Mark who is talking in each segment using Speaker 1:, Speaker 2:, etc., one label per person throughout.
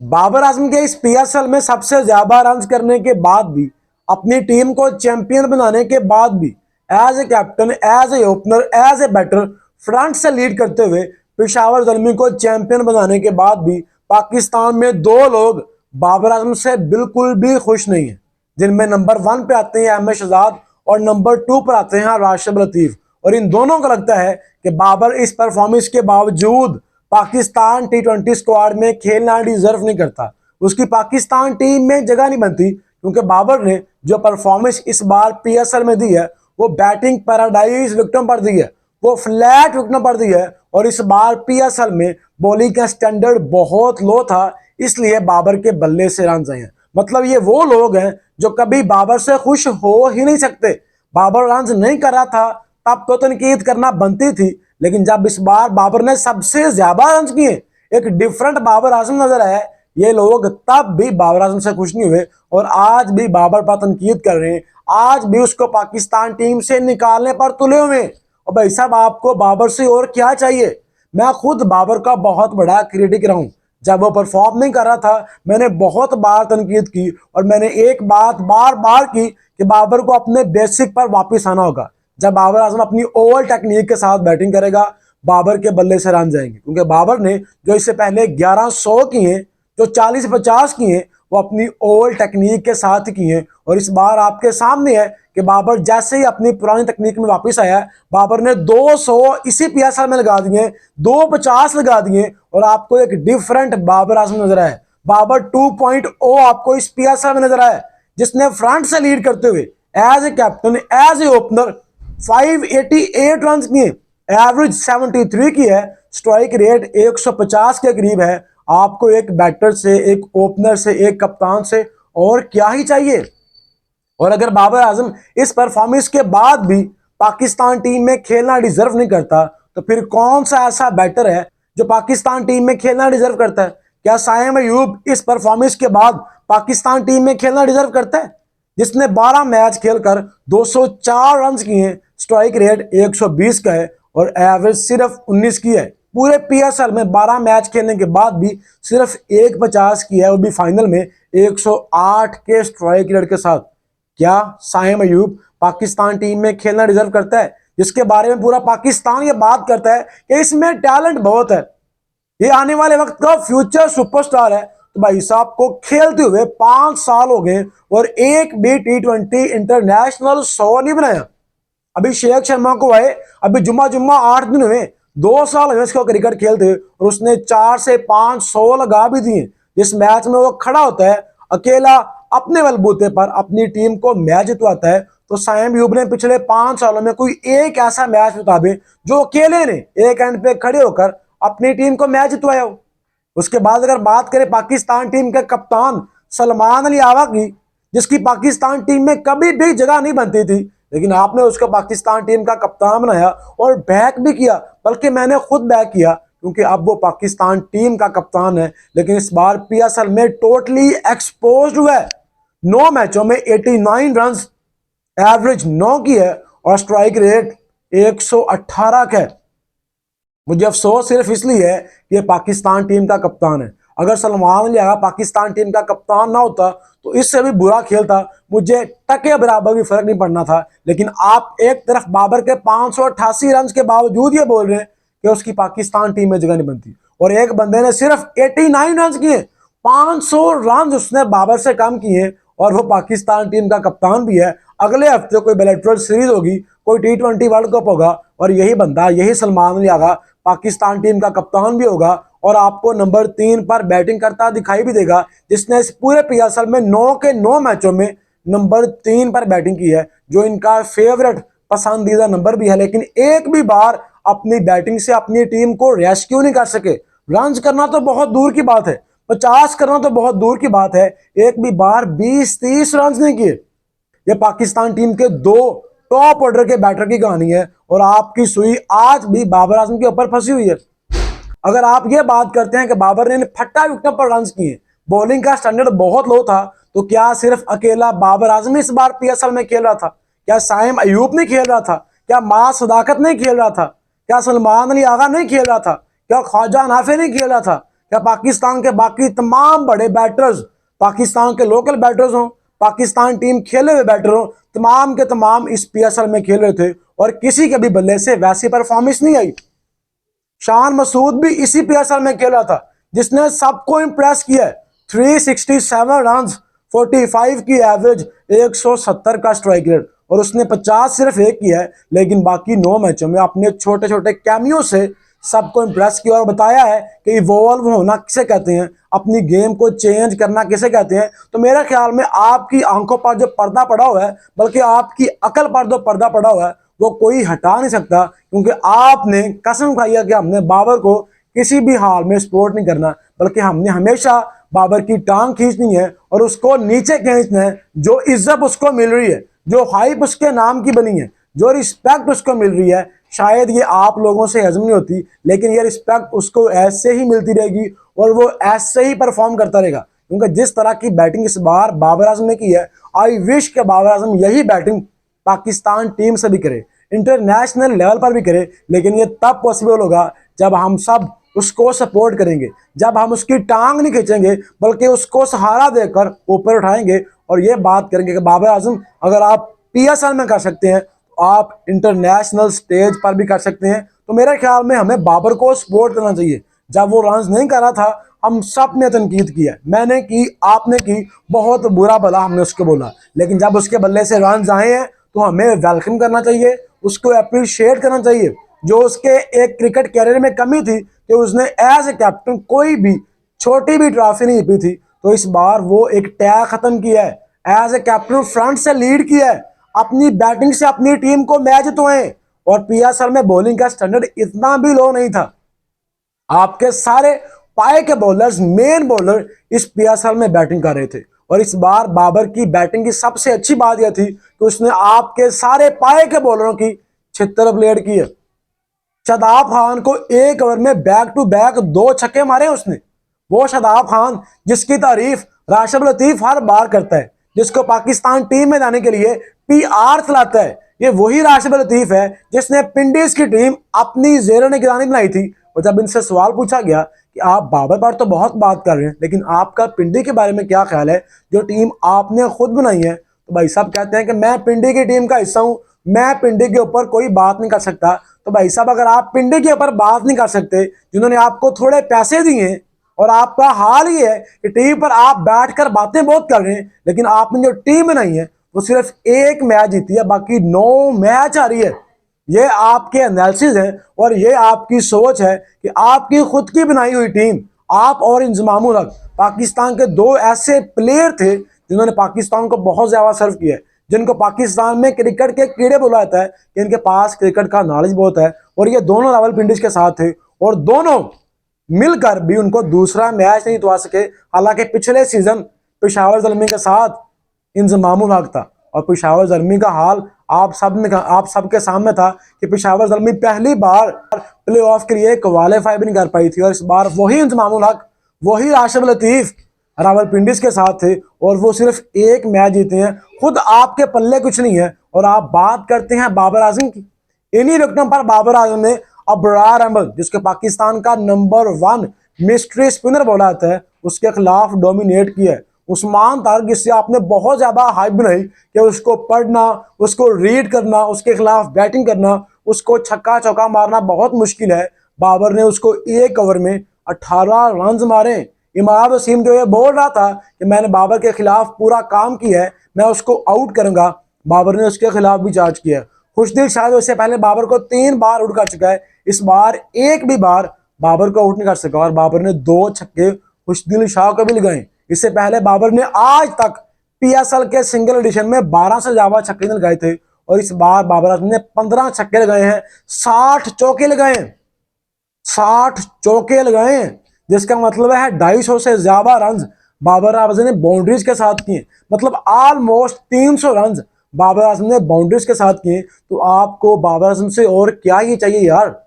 Speaker 1: बाबर आजम के इस पीएसएल में सबसे ज्यादा रन करने के बाद भी, अपनी टीम को चैंपियन बनाने के बाद भी, as a captain, as a opener, as a batter, front से लीड करते हुए पेशावर ज़ल्मी को चैंपियन बनाने के बाद भी पाकिस्तान में दो लोग बाबर आजम से बिल्कुल भी खुश नहीं है, जिनमें नंबर 1 पे आते हैं अहमद शहजाद और नंबर 2 पर आते हैं राशिद लतीफ। और इन दोनों को लगता है कि बाबर इस परफॉर्मेंस के बावजूद पाकिस्तान टी20 स्क्वाड में खेलना डिजर्व नहीं करता, उसकी पाकिस्तान टीम में जगह नहीं बनती, क्योंकि बाबर ने जो परफॉर्मेंस इस बार पीएसएल में दी है वो बैटिंग पैराडाइज विकेटों पर दी है, वो फ्लैट विकेटों पर दी है। और इस बार पीएसएल में बॉलिंग का स्टैंडर्ड बहुत लो था, इसलिए बाबर के बल्ले से रन आए हैं। मतलब ये वो लोग हैं जो कभी बाबर से खुश हो ही नहीं सकते। बाबर रन नहीं कर रहा था तब तो तनकीद करना बनती थी, लेकिन जब इस बार बाबर ने सबसे ज्यादा रन किए, एक डिफरेंट बाबर आजम नजर आया, ये लोग तब भी बाबर आजम से खुश नहीं हुए और आज भी बाबर पर तनकीद कर रहे हैं, आज भी उसको पाकिस्तान टीम से निकालने पर तुले हुए हैं। और भाई साहब, आपको बाबर से और क्या चाहिए? मैं खुद बाबर का बहुत बड़ा क्रिटिक रहा हूं। जब वो परफॉर्म नहीं कर रहा था मैंने बहुत बार तनकीद की और मैंने एक बात बार बार की कि बाबर को अपने बेसिक पर वापस आना होगा। जब बाबर आजम अपनी ओवल टेक्निक के साथ बैटिंग करेगा, बाबर के बल्ले से रन जाएंगे, क्योंकि बाबर ने जो इससे पहले 1100 किए, जो 40-50 किए, वो अपनी ओवल टेक्निक के साथ किए। और इस बार आपके सामने है कि बाबर जैसे ही अपनी पुरानी तकनीक में वापस आया, बाबर ने 200 इसी पीएसएल में लगा दिए, 250 लगा दिए और आपको एक डिफरेंट बाबर आजम नजर आया। बाबर 2.0 आपको इस पीएसएल में नजर आया, जिसने फ्रंट से लीड करते हुए as a captain, as a opener 588 run किए, एवरेज 73 की है, स्ट्राइक रेट 150 के करीब है। आपको एक बैटर से, एक ओपनर से, एक कप्तान से और क्या ही चाहिए? और अगर बाबर आजम इस परफॉर्मेंस के बाद भी पाकिस्तान टीम में खेलना डिजर्व नहीं करता, तो फिर कौन सा ऐसा बैटर है जो पाकिस्तान टीम में खेलना डिजर्व करता है? क्या साइम अयूब इस परफॉर्मेंस के बाद पाकिस्तान टीम में खेलना डिजर्व करता है, जिसने 12 मैच खेलकर 204 रन किए, स्ट्राइक रेट 120 का है और एवरेज सिर्फ 19 की है? पूरे पीएसएल में 12 मैच खेलने के बाद भी सिर्फ 150 की है, वो भी फाइनल में 108 के स्ट्राइक रेट के साथ। क्या साइम अयूब पाकिस्तान टीम में खेलना डिजर्व करता है, जिसके बारे में पूरा पाकिस्तान ये बात करता है कि इसमें टैलेंट बहुत है, ये आने वाले वक्त का फ्यूचर सुपरस्टार है? तो भाई साहब को खेलते हुए 5 साल हो गए और एक भी टी20 इंटरनेशनल 100 नहीं बनाया। अभी शेख शर्मा को आए, अभी जुम्मा 8 दिन हुए, 2 साल हुए इसको क्रिकेट खेलते हुए और उसने 4 से 5 100 लगा भी दिए। जिस मैच में वो खड़ा होता है अकेला अपने बलबूते पर अपनी टीम को मैच जितवाता है, तो साइम अयूब ने पिछले 5 सालों में कोई एक ऐसा मैच बता दे जो अकेले ने एक एंड पे खड़े होकर अपनी टीम को मैच जितवाया हो। उसके बाद अगर बात करें पाकिस्तान टीम के कप्तान सलमान अली आगा की, जिसकी पाकिस्तान टीम में कभी भी जगह नहीं बनती थी, लेकिन आपने उसको पाकिस्तान टीम का कप्तान बनाया और बैक भी किया, बल्कि मैंने खुद बैक किया, क्योंकि अब वो पाकिस्तान टीम का कप्तान है। लेकिन इस बार पीएसएल में टोटली एक्सपोज्ड हुआ है। 9 मैचों में 89 रन, एवरेज 9 की है और स्ट्राइक रेट 118 का है। मुझे अफसोस सिर्फ इसलिए है कि ये पाकिस्तान टीम का कप्तान है। अगर सलमान अली आगा पाकिस्तान टीम का कप्तान ना होता तो इससे भी बुरा खेलता, मुझे टके बराबर भी फर्क नहीं पड़ना था। लेकिन आप एक तरफ बाबर के 588 रन के बावजूद ये बोल रहे हैं कि उसकी पाकिस्तान टीम में जगह नहीं बनती, और एक बंदे ने सिर्फ 89 रन किए, 500 रन उसने बाबर से कम किए और वो पाकिस्तान टीम का कप्तान भी है। अगले हफ्ते कोई बायलैटरल सीरीज होगी, कोई टी20 वर्ल्ड कप होगा और यही बंदा, यही सलमान अली आगा पाकिस्तान टीम का कप्तान भी होगा और आपको नंबर 3 पर बैटिंग करता दिखाई भी देगा, जिसने इस पूरे पीएसएल में 9 के 9 मैचों में नंबर 3 पर बैटिंग की है, जो इनका फेवरेट पसंदीदा नंबर भी है। लेकिन एक भी बार अपनी बैटिंग से अपनी टीम को रेस्क्यू नहीं कर सके। रन करना तो बहुत दूर की बात है, 50 करना तो बहुत दूर की बात है, एक भी बार 20-30 रन नहीं किए। ये पाकिस्तान टीम के 2 टॉप ऑर्डर के बैटर की कहानी है और आपकी सुई आज भी बाबर आजम के ऊपर फंसी हुई है। अगर आप ये बात करते हैं कि बाबर ने फट्टा विकेट पर रन किए, बॉलिंग का स्टैंडर्ड बहुत लो था, तो क्या सिर्फ अकेला बाबर आजम इस बार पीएसएल में खेल रहा था? क्या साइम अयूब नहीं खेल रहा था? क्या मां सदाकत नहीं खेल रहा था? क्या सलमान अली आगा नहीं खेल रहा था? क्या ख्वाजा नाफे नहीं खेल रहा था? क्या पाकिस्तान के बाकी तमाम बड़े बैटर्स, पाकिस्तान के लोकल बैटर्स हों, पाकिस्तान टीम खेले हुए बैटर हों, तमाम के तमाम इस पीएसएल में खेल रहे थे और किसी के भी बल्ले से वैसी परफॉर्मेंस नहीं आई। शान मसूद भी इसी पीएसएल में खेला था जिसने सबको इंप्रेस किया है। 367 रन, 45 की एवरेज, 170 का स्ट्राइक रेट, और उसने 50 सिर्फ एक किया है, लेकिन बाकी 9 मैचों में अपने छोटे छोटे कैमियो से सबको इंप्रेस किया और बताया है कि इवॉल्व होना किसे कहते हैं, अपनी गेम को चेंज करना किसे कहते हैं। तो मेरे ख्याल में आपकी आंखों पर जो पर्दा पड़ा हुआ है, बल्कि आपकी अकल पर जो पर्दा पड़ा हुआ है, वो कोई हटा नहीं सकता, क्योंकि आपने कसम खाई है कि हमने बाबर को किसी भी हाल में सपोर्ट नहीं करना, बल्कि हमने हमेशा बाबर की टांग खींचनी है और उसको नीचे खींचना है। जो इज्जत उसको मिल रही है, जो हाइप उसके नाम की बनी है, जो रिस्पेक्ट उसको मिल रही है, शायद ये आप लोगों से हजम नहीं होती, लेकिन ये रिस्पेक्ट उसको ऐसे ही मिलती रहेगी और वो ऐसे ही परफॉर्म करता रहेगा। क्योंकि जिस तरह की बैटिंग इस बार बाबर आजम ने की है, आई विश के बाबर आजम यही बैटिंग पाकिस्तान टीम से भी करे, इंटरनेशनल लेवल पर भी करे। लेकिन ये तब पॉसिबल होगा जब हम सब उसको सपोर्ट करेंगे, जब हम उसकी टांग नहीं खींचेंगे, बल्कि उसको सहारा देकर ऊपर उठाएंगे और ये बात करेंगे कि बाबर आजम, अगर आप पीएसएल में कर सकते हैं तो आप इंटरनेशनल स्टेज पर भी कर सकते हैं। तो मेरे ख्याल में हमें बाबर को सपोर्ट करना चाहिए। जब वो रन नहीं कर रहा था, हम सब ने तनकीद किया, मैंने की, आपने की, बहुत बुरा भला हमने उसको बोला, लेकिन जब उसके बल्ले से रन आए हैं तो हमें वेलकम करना चाहिए, उसको अप्रिशिएट करना चाहिए। जो उसके एक क्रिकेट कैरियर में कमी थी कि उसने एज ए कैप्टन कोई भी छोटी भी ट्रॉफी नहीं जीती थी, तो इस बार वो एक टैग खत्म किया है। एज ए कैप्टन फ्रंट से लीड किया है, अपनी बैटिंग से अपनी टीम को मैच जितवाए, और पीएसएल में बॉलिंग का स्टैंडर्ड इतना भी लो नहीं था। आपके सारे पाए के बॉलर्स, मेन बॉलर इस पीएसएल में बैटिंग कर रहे थे, और इस बार बाबर की बैटिंग की सबसे अच्छी बात यह थी कि उसने आपके सारे पाए के बॉलरों की छितर प्लेट की है। शादाब खान को एक ओवर में बैक टू बैक 2 छक्के मारे उसने। वो शादाब खान जिसकी तारीफ राशिद लतीफ हर बार करता है, जिसको पाकिस्तान टीम में जाने के लिए पीआर चलाता है, ये वही राशिद लतीफ है जिसने पिंडीज की टीम अपनी जेर निगरानी बनाई थी। और जब इनसे सवाल पूछा गया कि आप बाबर पर तो बहुत बात कर रहे हैं, लेकिन आपका पिंडी के बारे में क्या ख्याल है, जो टीम आपने खुद बनाई है, तो भाई साहब कहते हैं कि मैं पिंडी की टीम का हिस्सा हूं, मैं पिंडी के ऊपर कोई बात नहीं कर सकता। तो भाई साहब, अगर आप पिंडी के ऊपर बात नहीं कर सकते, जिन्होंने आपको थोड़े पैसे दिए, और आपका हाल ही है कि टीवी पर आप बैठकर बातें बहुत कर रहे हैं, लेकिन आपने जो टीम बनाई है वो सिर्फ 1 मैच जीती है, बाकी 9 मैच आ रही है। ये आपके एनालिसिस है और ये आपकी सोच है कि आपकी खुद की बनाई हुई टीम, आप और इंजमाम उल हक, पाकिस्तान के 2 ऐसे प्लेयर थे जिन्होंने पाकिस्तान को बहुत ज्यादा सर्व किया है, जिनको पाकिस्तान में क्रिकेट के कीड़े बोला जाता है कि इनके पास क्रिकेट का नॉलेज बहुत है, और ये दोनों रावलपिंडी के साथ थे और दोनों मिलकर भी उनको दूसरा मैच नहीं जितवा सके। हालांकि पिछले सीजन पेशावर ज़ल्मी के साथ इंजमाम उल हक था, और पेशावर ज़ल्मी का हाल आप सबके सामने था कि पेशावर ज़ल्मी पहली बार प्ले ऑफ के लिए क्वालिफाई भी नहीं कर पाई थी, और इस बार वही इंजमाम उल हक, वही राशिद लतीफ रावलपिंडी के साथ थे, और वो सिर्फ 1 मैच जीते हैं। खुद आपके पल्ले कुछ नहीं है और आप बात करते हैं बाबर आजम की। इन्हीं रकम पर बाबर आजम ने अबरार अहमद, जिसके पाकिस्तान का नंबर 1 मिस्ट्री स्पिनर बोला जाता है, उसके खिलाफ डोमिनेट किया है। उस्मान तारिक, जिससे आपने बहुत ज्यादा हाइप बनाई कि उसको पढ़ना, उसको रीड करना, उसके खिलाफ बैटिंग करना, उसको छक्का चौका मारना बहुत मुश्किल है, बाबर ने उसको 1 ओवर में 18 रन मारे। इमाद वसीम जो ये बोल रहा था कि मैंने बाबर के खिलाफ पूरा काम किया है, मैं उसको आउट करूंगा, बाबर ने उसके खिलाफ भी चार्ज किया। खुशदिल शाह इससे पहले बाबर को 3 बार आउट कर चुका है, इस बार एक भी बार बाबर को आउट नहीं कर सका, और बाबर ने 2 छक्के खुशदिल शाह को भी लगाए। इससे पहले बाबर ने आज तक पीएसएल के सिंगल एडिशन में 12 से ज्यादा छक्के लगाए थे, और इस बार बाबर आजम ने 15 छक्के लगाए हैं, 60 चौके लगाए हैं, 60 चौके लगाए हैं, जिसका मतलब है 250 से ज्यादा रन बाबर आजम ने बाउंड्रीज के साथ किए। मतलब ऑलमोस्ट 300 रन बाबर आजम ने बाउंड्रीज के साथ किए। तो आपको बाबर आजम से और क्या ही चाहिए यार।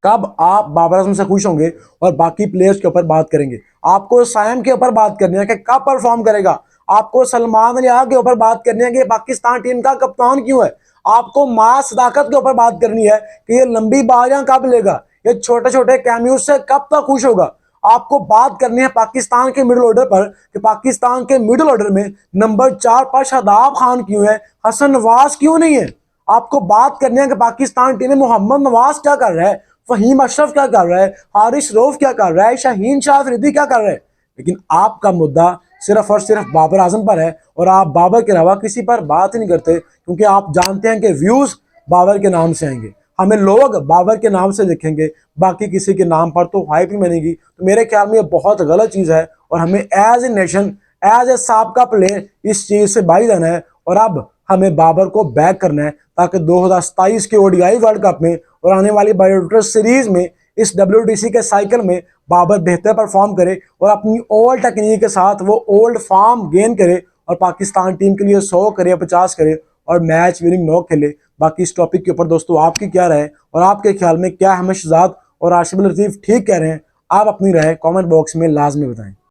Speaker 1: कब आप बाबर आजम से खुश होंगे और बाकी प्लेयर्स के ऊपर बात करेंगे? आपको साइम के ऊपर बात करनी है कि कब परफॉर्म करेगा, आपको सलमान लिया के ऊपर बात करनी है कि पाकिस्तान टीम का कप्तान क्यों है, आपको मास सदाकत के ऊपर बात करनी है कि ये लंबी बारियां कब लेगा, ये छोटे छोटे कैमियोज से कब तक खुश होगा, आपको बात करनी है पाकिस्तान के मिडिल ऑर्डर पर कि पाकिस्तान के मिडिल ऑर्डर में नंबर 4 पर शादाब खान क्यों है, हसन नवाज क्यों नहीं है। आपको बात करनी है कि पाकिस्तान टीम में मोहम्मद नवाज क्या कर रहा है, फहीम अशरफ क्या कर रहा है, हारिस रऊफ क्या कर रहा है, शाहीन शाह अफरीदी क्या कर रहा है। लेकिन आपका मुद्दा सिर्फ और सिर्फ बाबर आजम पर है और आप बाबर के अलावा किसी पर बात ही नहीं करते, क्योंकि आप जानते हैं कि व्यूज बाबर के नाम से आएंगे, हमें लोग बाबर के नाम से देखेंगे, बाकी किसी के नाम पर तो हाइप ही बनेगी। तो मेरे ख्याल में ये बहुत गलत चीज़ है और हमें as a nation, as a साबका प्लेयर इस चीज़ से बाहर जाना है और अब हमें बाबर को बैक करना है ताकि 2027 के ओडीआई वर्ल्ड कप में और आने वाली बायोटर सीरीज में इस WTC के साइकिल में बाबर बेहतर परफॉर्म करे और अपनी ओल्ड टेक्निक के साथ वो ओल्ड फॉर्म गेन करे और पाकिस्तान टीम के लिए 100 करे, 50 करे और मैच विनिंग नॉक खेले। बाकी इस टॉपिक के ऊपर दोस्तों आपकी क्या राय और आपके ख्याल में क्या अहमद शहजाद और आशिफ अल लतीफ़ ठीक कह रहे हैं, आप अपनी राय कमेंट बॉक्स में लाजमी बताएं।